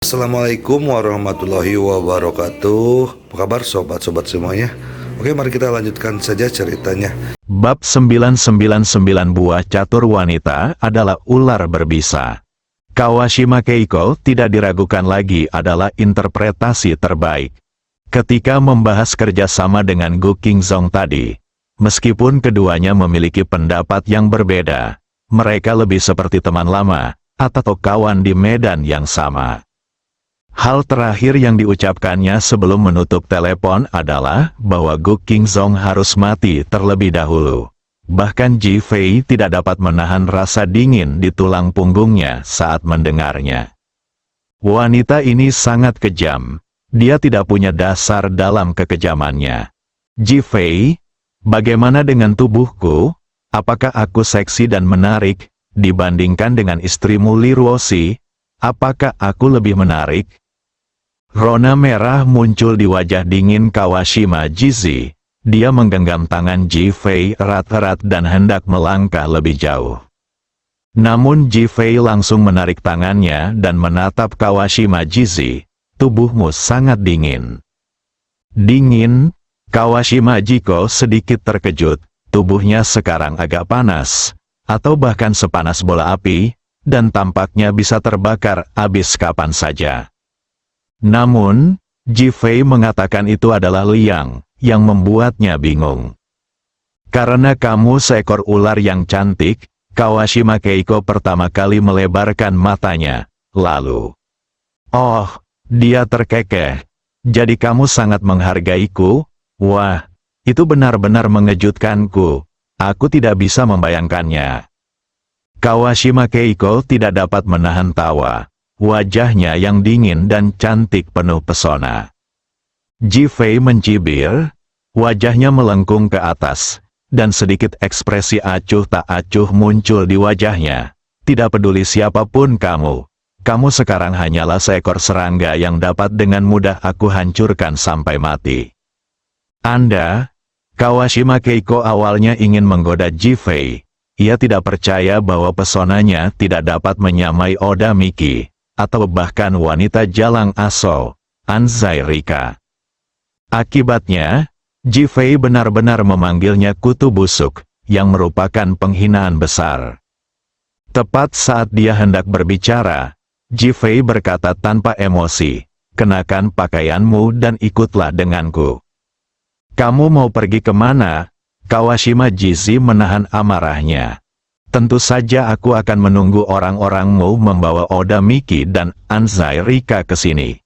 Assalamualaikum warahmatullahi wabarakatuh. Apa kabar sobat-sobat semuanya? Oke, mari kita lanjutkan saja ceritanya. Bab 999 buah catur wanita adalah ular berbisa. Kawashima Keiko tidak diragukan lagi adalah interpretasi terbaik. Ketika membahas kerjasama dengan Gu Qingzong tadi, meskipun keduanya memiliki pendapat yang berbeda, mereka lebih seperti teman lama, atau kawan di medan yang sama. Hal terakhir yang diucapkannya sebelum menutup telepon adalah bahwa Gu Qingzong harus mati terlebih dahulu. Bahkan Ji Fei tidak dapat menahan rasa dingin di tulang punggungnya saat mendengarnya. Wanita ini sangat kejam. Dia tidak punya dasar dalam kekejamannya. Ji Fei, bagaimana dengan tubuhku? Apakah aku seksi dan menarik dibandingkan dengan istrimu Li Ruoxi? Apakah aku lebih menarik? Rona merah muncul di wajah dingin Kawashima Jizi. Dia menggenggam tangan Ji Fei erat-erat dan hendak melangkah lebih jauh. Namun Ji Fei langsung menarik tangannya dan menatap Kawashima Jizi. Tubuhmu sangat dingin. Dingin? Kawashima Jiko sedikit terkejut. Tubuhnya sekarang agak panas, atau bahkan sepanas bola api, dan tampaknya bisa terbakar habis kapan saja. Namun, Ji Fei mengatakan itu adalah liang, yang membuatnya bingung. Karena kamu seekor ular yang cantik, Kawashima Keiko pertama kali melebarkan matanya, lalu. Oh, dia terkekeh. Jadi kamu sangat menghargaiku? Wah, itu benar-benar mengejutkanku. Aku tidak bisa membayangkannya. Kawashima Keiko tidak dapat menahan tawa. Wajahnya yang dingin dan cantik penuh pesona. Ji Fei mencibir, wajahnya melengkung ke atas, dan sedikit ekspresi acuh tak acuh muncul di wajahnya. Tidak peduli siapapun kamu sekarang hanyalah seekor serangga yang dapat dengan mudah aku hancurkan sampai mati. Anda, Kawashima Keiko awalnya ingin menggoda Ji Fei. Ia tidak percaya bahwa pesonanya tidak dapat menyamai Oda Miki, atau bahkan wanita Jalang Aso, Anzai Rika. Akibatnya, Ji Fei benar-benar memanggilnya kutu busuk, yang merupakan penghinaan besar. Tepat saat dia hendak berbicara, Ji Fei berkata tanpa emosi, kenakan pakaianmu dan ikutlah denganku. Kamu mau pergi kemana? Kawashima Jizi menahan amarahnya. Tentu saja aku akan menunggu orang-orangmu membawa Oda Miki dan Anzai Rika ke sini.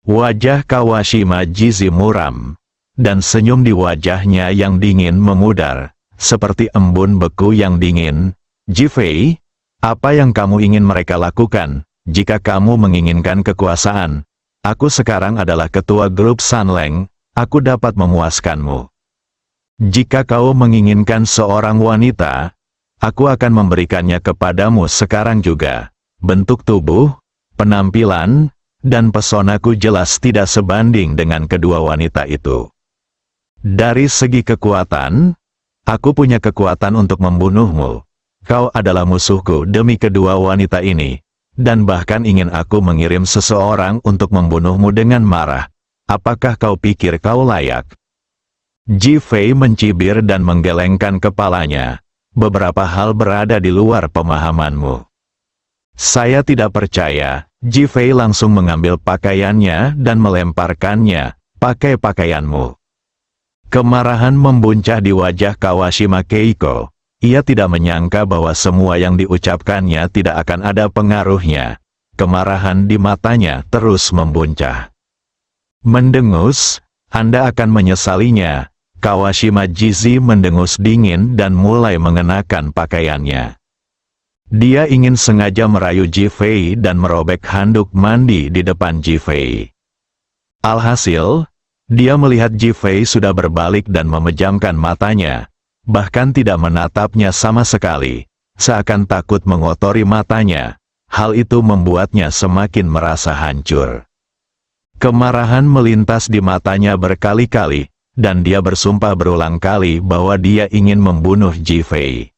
Wajah Kawashima Jizi muram, dan senyum di wajahnya yang dingin memudar, seperti embun beku yang dingin. Ji Fei, apa yang kamu ingin mereka lakukan? Jika kamu menginginkan kekuasaan, aku sekarang adalah ketua grup Sanleng, aku dapat memuaskanmu. Jika kau menginginkan seorang wanita, aku akan memberikannya kepadamu sekarang juga. Bentuk tubuh, penampilan, dan pesonaku jelas tidak sebanding dengan kedua wanita itu. Dari segi kekuatan, aku punya kekuatan untuk membunuhmu. Kau adalah musuhku demi kedua wanita ini, dan bahkan ingin aku mengirim seseorang untuk membunuhmu dengan marah. Apakah kau pikir kau layak? Ji Fei mencibir dan menggelengkan kepalanya. Beberapa hal berada di luar pemahamanmu. Saya tidak percaya. Ji Fei langsung mengambil pakaiannya dan melemparkannya. Pakai pakaianmu. Kemarahan membuncah di wajah Kawashima Keiko. Ia tidak menyangka bahwa semua yang diucapkannya tidak akan ada pengaruhnya. Kemarahan di matanya terus membuncah. Mendengus, Anda akan menyesalinya. Kawashima Jizi mendengus dingin dan mulai mengenakan pakaiannya. Dia ingin sengaja merayu Ji Fei dan merobek handuk mandi di depan Ji Fei. Alhasil, dia melihat Ji Fei sudah berbalik dan memejamkan matanya, bahkan tidak menatapnya sama sekali, seakan takut mengotori matanya. Hal itu membuatnya semakin merasa hancur. Kemarahan melintas di matanya berkali-kali, dan dia bersumpah berulang kali bahwa dia ingin membunuh Ji Fei.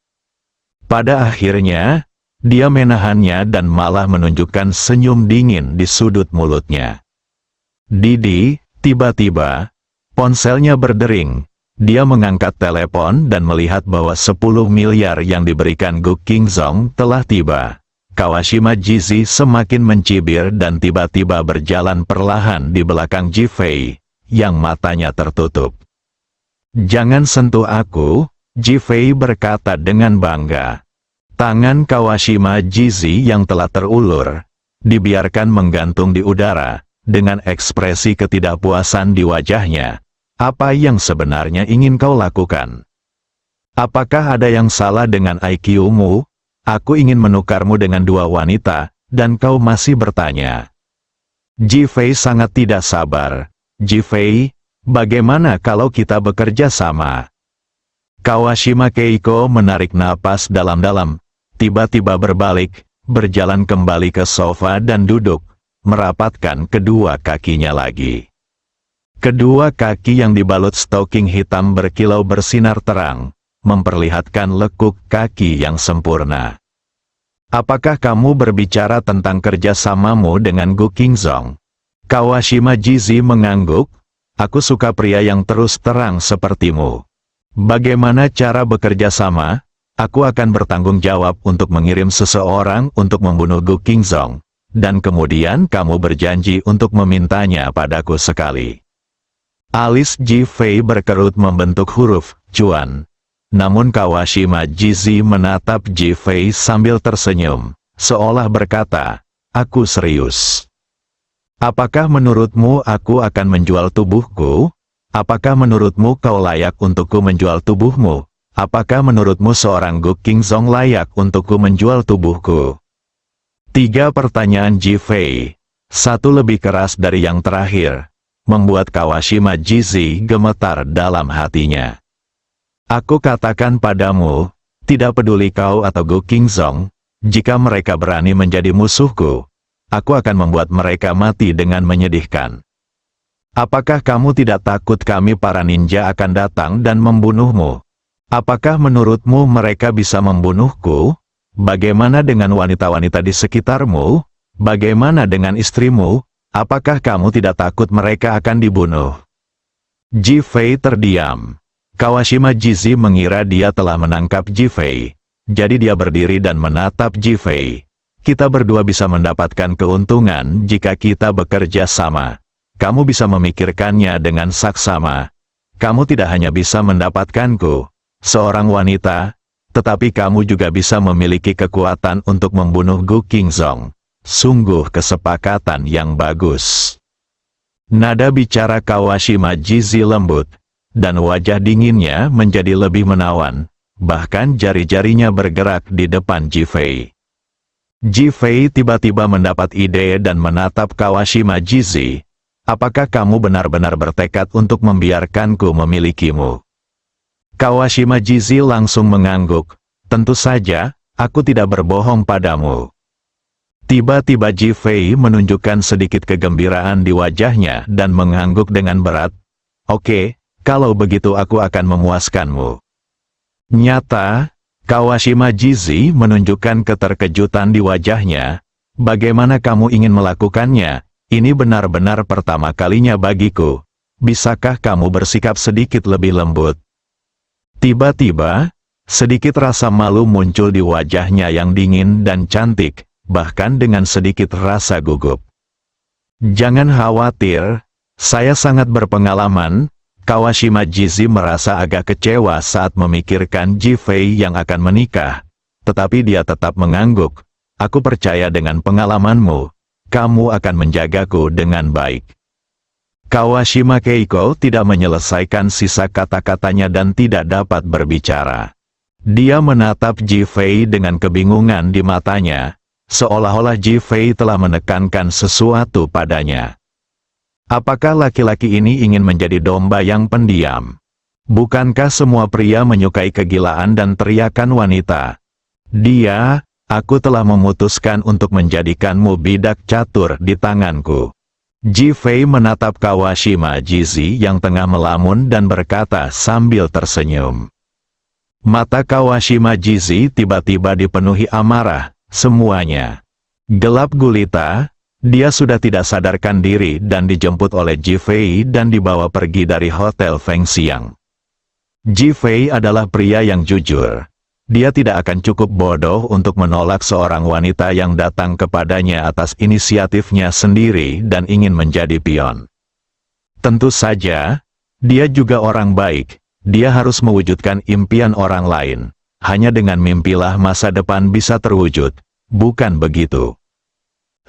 Pada akhirnya, Dia menahannya dan malah menunjukkan senyum dingin di sudut mulutnya. Didi, tiba-tiba, ponselnya berdering. Dia mengangkat telepon dan melihat bahwa 10 miliar yang diberikan Gu Qingzong telah tiba. Kawashima Jizi semakin mencibir dan tiba-tiba berjalan perlahan di belakang Ji Fei, yang matanya tertutup. "Jangan sentuh aku," Ji Fei berkata dengan bangga. Tangan Kawashima Jizi yang telah terulur, dibiarkan menggantung di udara, dengan ekspresi ketidakpuasan di wajahnya. "Apa yang sebenarnya ingin kau lakukan? Apakah ada yang salah dengan IQ-mu? Aku ingin menukarmu dengan 2 wanita, dan kau masih bertanya." Ji Fei sangat tidak sabar. "Ji Fei, bagaimana kalau kita bekerja sama?" Kawashima Keiko menarik napas dalam-dalam, tiba-tiba berbalik, berjalan kembali ke sofa dan duduk, merapatkan kedua kakinya lagi. Kedua kaki yang dibalut stoking hitam berkilau bersinar terang, memperlihatkan lekuk kaki yang sempurna. "Apakah kamu berbicara tentang kerjasamamu dengan Gu Qingzong?" Kawashima Jizi mengangguk. "Aku suka pria yang terus terang sepertimu. Bagaimana cara bekerja sama? Aku akan bertanggung jawab untuk mengirim seseorang untuk membunuh Gu Qingzong, dan kemudian kamu berjanji untuk memintanya padaku sekali." Alis Ji Fei berkerut membentuk huruf "cuan". Namun Kawashima Jizi menatap Ji Fei sambil tersenyum, seolah berkata, "Aku serius. Apakah menurutmu aku akan menjual tubuhku? Apakah menurutmu kau layak untukku menjual tubuhmu? Apakah menurutmu seorang Gu Qingzong layak untukku menjual tubuhku?" 3 pertanyaan Ji Fei, satu lebih keras dari yang terakhir, membuat Kawashima Jizi gemetar dalam hatinya. "Aku katakan padamu, tidak peduli kau atau Gu Qingzong, jika mereka berani menjadi musuhku, aku akan membuat mereka mati dengan menyedihkan. Apakah kamu tidak takut kami para ninja akan datang dan membunuhmu? Apakah menurutmu mereka bisa membunuhku? Bagaimana dengan wanita-wanita di sekitarmu? Bagaimana dengan istrimu? Apakah kamu tidak takut mereka akan dibunuh?" Ji Fei terdiam. Kawashima Jizi mengira dia telah menangkap Ji Fei. Jadi dia berdiri dan menatap Ji Fei. "Kita berdua bisa mendapatkan keuntungan jika kita bekerja sama. Kamu bisa memikirkannya dengan saksama. Kamu tidak hanya bisa mendapatkanku, seorang wanita, tetapi kamu juga bisa memiliki kekuatan untuk membunuh Gu Qingzong. Sungguh kesepakatan yang bagus." Nada bicara Kawashima Jizi lembut, dan wajah dinginnya menjadi lebih menawan, bahkan jari-jarinya bergerak di depan Ji Fei. Ji Fei tiba-tiba mendapat ide dan menatap Kawashima Jizi. "Apakah kamu benar-benar bertekad untuk membiarkanku memilikimu?" Kawashima Jizi langsung mengangguk. "Tentu saja, aku tidak berbohong padamu." Tiba-tiba Ji Fei menunjukkan sedikit kegembiraan di wajahnya dan mengangguk dengan berat. "Oke, kalau begitu aku akan memuaskanmu." Nyata, Kawashima Jizi menunjukkan keterkejutan di wajahnya. "Bagaimana kamu ingin melakukannya? Ini benar-benar pertama kalinya bagiku. Bisakah kamu bersikap sedikit lebih lembut?" Tiba-tiba, sedikit rasa malu muncul di wajahnya yang dingin dan cantik, bahkan dengan sedikit rasa gugup. "Jangan khawatir, saya sangat berpengalaman." Kawashima Jizi merasa agak kecewa saat memikirkan Ji Fei yang akan menikah, tetapi dia tetap mengangguk. "Aku percaya dengan pengalamanmu, kamu akan menjagaku dengan baik." Kawashima Keiko tidak menyelesaikan sisa kata-katanya dan tidak dapat berbicara. Dia menatap Ji Fei dengan kebingungan di matanya, seolah-olah Ji Fei telah menekankan sesuatu padanya. Apakah laki-laki ini ingin menjadi domba yang pendiam? Bukankah semua pria menyukai kegilaan dan teriakan wanita? Aku telah memutuskan untuk menjadikanmu bidak catur di tanganku." Ji Fei menatap Kawashima Jizi yang tengah melamun dan berkata sambil tersenyum. Mata Kawashima Jizi tiba-tiba dipenuhi amarah, semuanya. Gelap gulita, dia sudah tidak sadarkan diri dan dijemput oleh Ji Fei dan dibawa pergi dari Hotel Feng Xiang. Ji Fei adalah pria yang jujur. Dia tidak akan cukup bodoh untuk menolak seorang wanita yang datang kepadanya atas inisiatifnya sendiri dan ingin menjadi pion. Tentu saja, dia juga orang baik. Dia harus mewujudkan impian orang lain. Hanya dengan mimpilah masa depan bisa terwujud. Bukan begitu.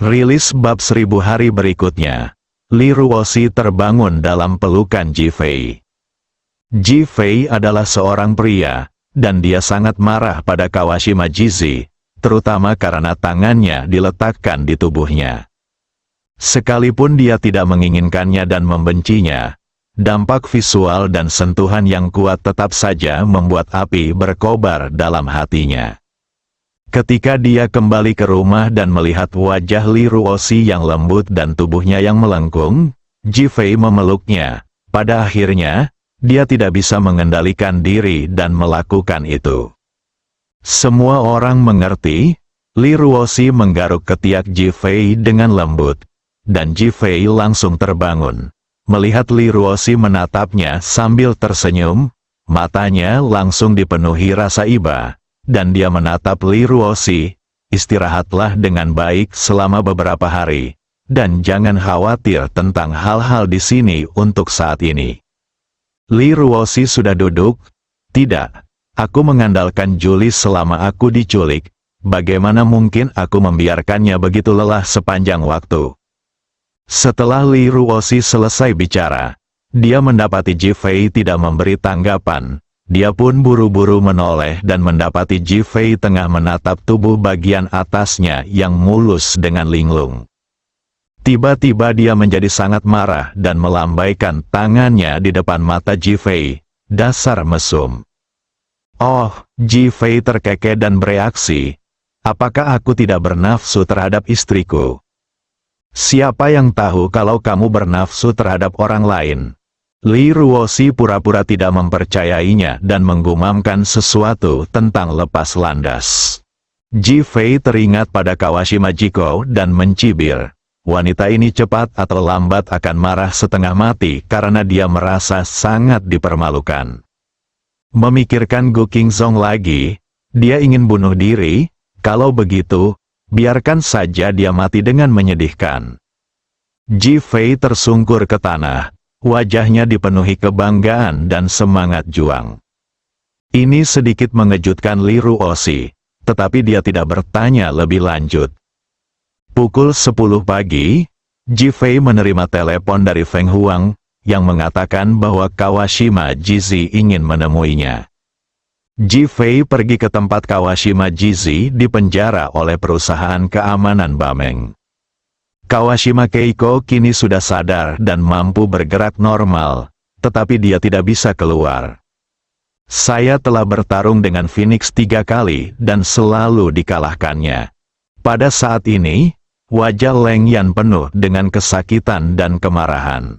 Rilis bab 1000 hari berikutnya. Li Ruoxi terbangun dalam pelukan Ji Fei. Ji Fei adalah seorang pria, dan dia sangat marah pada Kawashima Jizi, terutama karena tangannya diletakkan di tubuhnya. Sekalipun dia tidak menginginkannya dan membencinya, dampak visual dan sentuhan yang kuat tetap saja membuat api berkobar dalam hatinya. Ketika dia kembali ke rumah dan melihat wajah Li Ruoxi yang lembut dan tubuhnya yang melengkung, Ji Fei memeluknya. Pada akhirnya, dia tidak bisa mengendalikan diri dan melakukan itu. Semua orang mengerti, Li Ruoxi menggaruk ketiak Ji Fei dengan lembut, dan Ji Fei langsung terbangun. Melihat Li Ruoxi menatapnya sambil tersenyum, matanya langsung dipenuhi rasa iba, dan dia menatap Li Ruoxi, istirahatlah dengan baik selama beberapa hari, dan jangan khawatir tentang hal-hal di sini untuk saat ini. Li Ruoxi sudah duduk. Tidak, aku mengandalkan Julie selama aku diculik. Bagaimana mungkin aku membiarkannya begitu lelah sepanjang waktu? Setelah Li Ruoxi selesai bicara, dia mendapati Ji Fei tidak memberi tanggapan. Dia pun buru-buru menoleh dan mendapati Ji Fei tengah menatap tubuh bagian atasnya yang mulus dengan linglung. Tiba-tiba dia menjadi sangat marah dan melambaikan tangannya di depan mata Ji Fei. Dasar mesum. Oh, Ji Fei terkekeh dan bereaksi. Apakah aku tidak bernafsu terhadap istriku? Siapa yang tahu kalau kamu bernafsu terhadap orang lain? Li Ruoxi pura-pura tidak mempercayainya dan menggumamkan sesuatu tentang lepas landas. Ji Fei teringat pada Kawashima Jiko dan mencibir. Wanita ini cepat atau lambat akan marah setengah mati karena dia merasa sangat dipermalukan. Memikirkan Gu Qingzong lagi, dia ingin bunuh diri. Kalau begitu, biarkan saja dia mati dengan menyedihkan. Ji Fei tersungkur ke tanah, wajahnya dipenuhi kebanggaan dan semangat juang. Ini sedikit mengejutkan Li Ruoxi, tetapi dia tidak bertanya lebih lanjut. Pukul 10 pagi, Ji Fei menerima telepon dari Feng Huang, yang mengatakan bahwa Kawashima Jizi ingin menemuinya. Ji Fei pergi ke tempat Kawashima Jizi di penjara oleh perusahaan keamanan Bameng. Kawashima Keiko kini sudah sadar dan mampu bergerak normal, tetapi dia tidak bisa keluar. Saya telah bertarung dengan Phoenix 3 kali dan selalu dikalahkannya. Pada saat ini, wajah Leng Yan penuh dengan kesakitan dan kemarahan.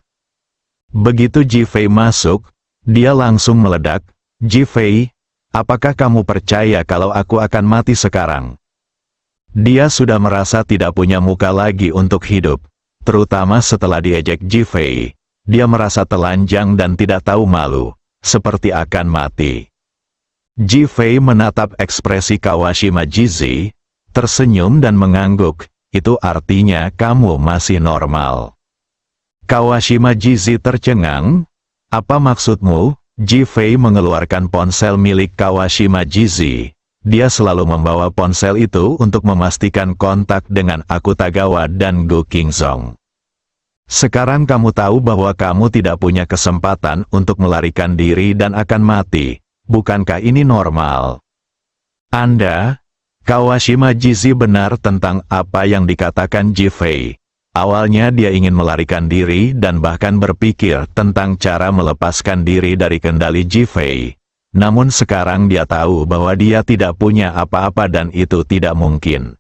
Begitu Ji Fei masuk, dia langsung meledak. Ji Fei, apakah kamu percaya kalau aku akan mati sekarang? Dia sudah merasa tidak punya muka lagi untuk hidup, terutama setelah diejek Ji Fei. Dia merasa telanjang dan tidak tahu malu, seperti akan mati. Ji Fei menatap ekspresi Kawashima Jizi, tersenyum dan mengangguk. Itu artinya kamu masih normal. Kawashima Jizi tercengang. Apa maksudmu? Ji Fei mengeluarkan ponsel milik Kawashima Jizi. Dia selalu membawa ponsel itu untuk memastikan kontak dengan Akutagawa dan Gu Qingzong. Sekarang kamu tahu bahwa kamu tidak punya kesempatan untuk melarikan diri dan akan mati. Bukankah ini normal? Kawashima Jizi benar tentang apa yang dikatakan Ji Fei. Awalnya dia ingin melarikan diri dan bahkan berpikir tentang cara melepaskan diri dari kendali Ji Fei. Namun sekarang dia tahu bahwa dia tidak punya apa-apa dan itu tidak mungkin.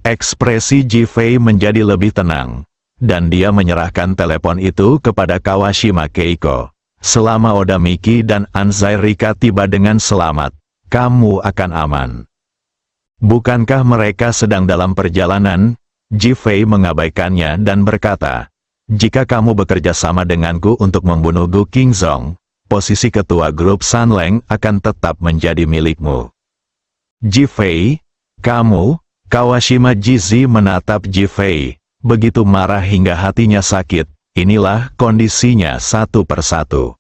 Ekspresi Ji Fei menjadi lebih tenang, dan dia menyerahkan telepon itu kepada Kawashima Keiko. Selama Oda Miki dan Anzai Rika tiba dengan selamat, kamu akan aman. Bukankah mereka sedang dalam perjalanan? Ji Fei mengabaikannya dan berkata, jika kamu bekerja sama denganku untuk membunuh Gu Qingzong, posisi ketua grup Sanleng akan tetap menjadi milikmu. Ji Fei, kamu, Kawashima Jizi menatap Ji Fei, begitu marah hingga hatinya sakit. Inilah kondisinya satu persatu.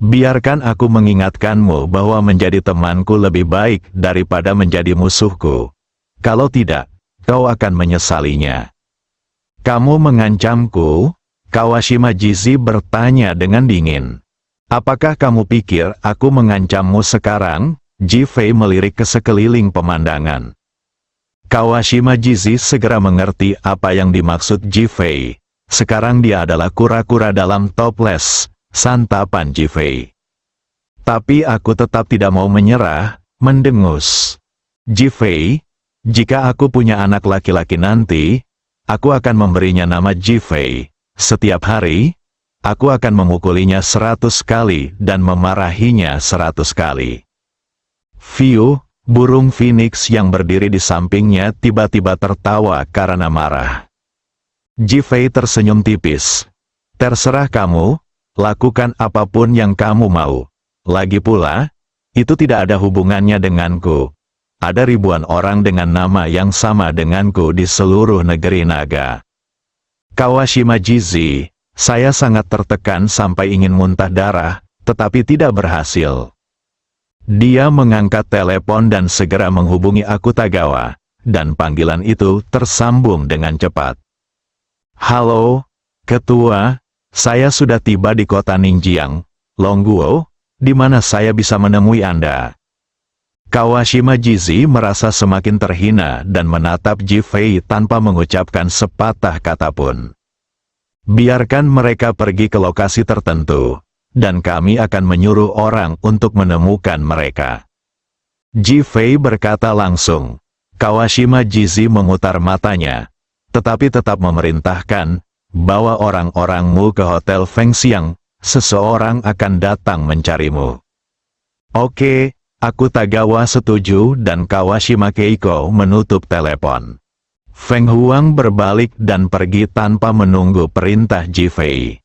Biarkan aku mengingatkanmu bahwa menjadi temanku lebih baik daripada menjadi musuhku. Kalau tidak, kau akan menyesalinya. Kamu mengancamku? Kawashima Jizi bertanya dengan dingin. Apakah kamu pikir aku mengancammu sekarang? Ji Fei melirik ke sekeliling pemandangan. Kawashima Jizi segera mengerti apa yang dimaksud Ji Fei. Sekarang dia adalah kura-kura dalam toples, santapan Ji Fei. Tapi aku tetap tidak mau menyerah, mendengus. Ji Fei, jika aku punya anak laki-laki nanti, aku akan memberinya nama Ji Fei. Setiap hari, aku akan memukulinya 100 kali dan memarahinya 100 kali. Fiu, burung phoenix yang berdiri di sampingnya tiba-tiba tertawa karena marah. Ji Fei tersenyum tipis. Terserah kamu, lakukan apapun yang kamu mau. Lagi pula, itu tidak ada hubungannya denganku. Ada ribuan orang dengan nama yang sama denganku di seluruh negeri naga. Kawashima Jizi, saya sangat tertekan sampai ingin muntah darah, tetapi tidak berhasil. Dia mengangkat telepon dan segera menghubungi Akutagawa, dan panggilan itu tersambung dengan cepat. Halo, Ketua, saya sudah tiba di kota Ningjiang, Longguo, di mana saya bisa menemui Anda. Kawashima Jizi merasa semakin terhina dan menatap Ji Fei tanpa mengucapkan sepatah kata pun. Biarkan mereka pergi ke lokasi tertentu, dan kami akan menyuruh orang untuk menemukan mereka. Ji Fei berkata langsung. Kawashima Jizi memutar matanya, tetapi tetap memerintahkan, bawa orang-orangmu ke Hotel Fengxiang, seseorang akan datang mencarimu. Oke, Akutagawa setuju dan Kawashima Keiko menutup telepon. Feng Huang berbalik dan pergi tanpa menunggu perintah Ji Fei.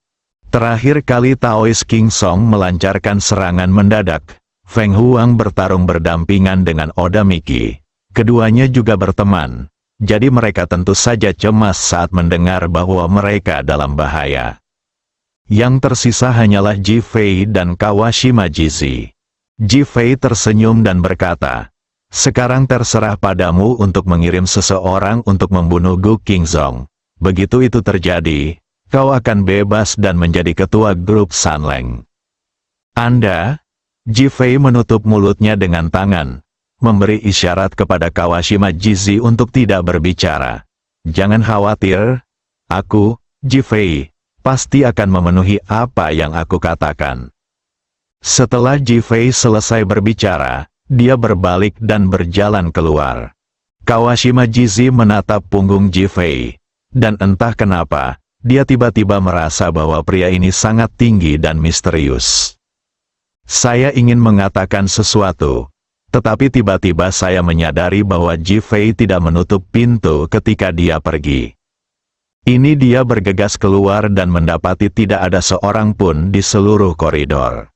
Terakhir kali Taois King Song melancarkan serangan mendadak, Feng Huang bertarung berdampingan dengan Oda Miki. Keduanya juga berteman. Jadi mereka tentu saja cemas saat mendengar bahwa mereka dalam bahaya. Yang tersisa hanyalah Ji Fei dan Kawashima Jizi. Ji Fei tersenyum dan berkata, sekarang terserah padamu untuk mengirim seseorang untuk membunuh Gu Qingzong. Begitu itu terjadi, kau akan bebas dan menjadi ketua grup Sanleng. Anda? Ji Fei menutup mulutnya dengan tangan, memberi isyarat kepada Kawashima Jizi untuk tidak berbicara. Jangan khawatir, aku, Ji Fei, pasti akan memenuhi apa yang aku katakan. Setelah Ji Fei selesai berbicara, dia berbalik dan berjalan keluar. Kawashima Jizi menatap punggung Ji Fei, dan entah kenapa, dia tiba-tiba merasa bahwa pria ini sangat tinggi dan misterius. Saya ingin mengatakan sesuatu. Tetapi tiba-tiba saya menyadari bahwa Ji Fei tidak menutup pintu ketika dia pergi. Ini dia bergegas keluar dan mendapati tidak ada seorang pun di seluruh koridor.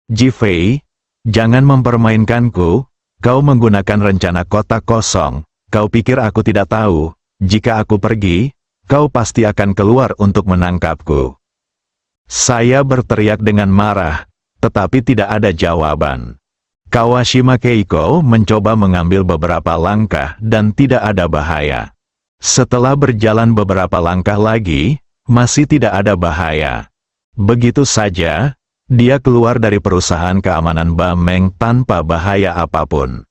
Ji Fei, jangan mempermainkanku, kau menggunakan rencana kotak kosong, kau pikir aku tidak tahu, jika aku pergi, kau pasti akan keluar untuk menangkapku. Saya berteriak dengan marah, tetapi tidak ada jawaban. Kawashima Keiko mencoba mengambil beberapa langkah dan tidak ada bahaya. Setelah berjalan beberapa langkah lagi, masih tidak ada bahaya. Begitu saja, dia keluar dari perusahaan keamanan Bameng tanpa bahaya apapun.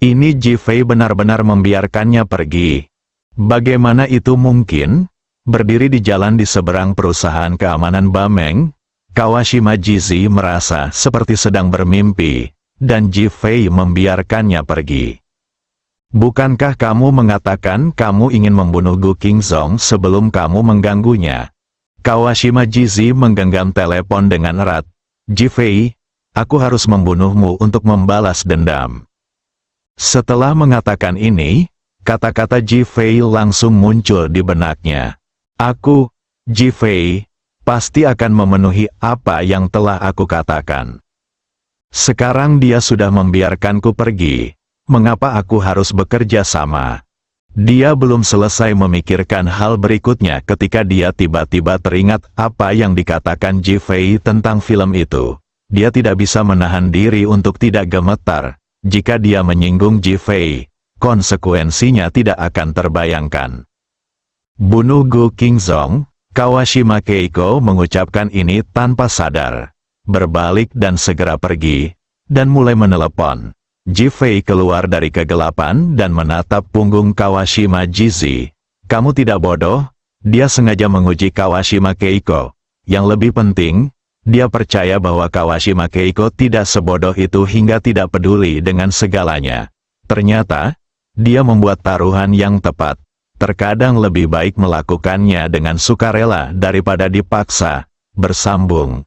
Ini Ji Fei benar-benar membiarkannya pergi. Bagaimana itu mungkin? Berdiri di jalan di seberang perusahaan keamanan Bameng, Kawashima Jizi merasa seperti sedang bermimpi. Dan Ji Fei membiarkannya pergi. Bukankah kamu mengatakan kamu ingin membunuh Gu Qingzong sebelum kamu mengganggunya? Kawashima Jizi menggenggam telepon dengan erat. Ji Fei, aku harus membunuhmu untuk membalas dendam. Setelah mengatakan ini, kata-kata Ji Fei langsung muncul di benaknya. Aku, Ji Fei, pasti akan memenuhi apa yang telah aku katakan. Sekarang dia sudah membiarkanku pergi. Mengapa aku harus bekerja sama? Dia belum selesai memikirkan hal berikutnya ketika dia tiba-tiba teringat apa yang dikatakan Ji Fei tentang film itu. Dia tidak bisa menahan diri untuk tidak gemetar. Jika dia menyinggung Ji Fei, konsekuensinya tidak akan terbayangkan. Bunuh Gu Qingzong, Kawashima Keiko mengucapkan ini tanpa sadar. Berbalik dan segera pergi, dan mulai menelepon. Ji Fei keluar dari kegelapan dan menatap punggung Kawashima Jizi. Kamu tidak bodoh? Dia sengaja menguji Kawashima Keiko. Yang lebih penting, dia percaya bahwa Kawashima Keiko tidak sebodoh itu hingga tidak peduli dengan segalanya. Ternyata, dia membuat taruhan yang tepat. Terkadang lebih baik melakukannya dengan sukarela daripada dipaksa. Bersambung.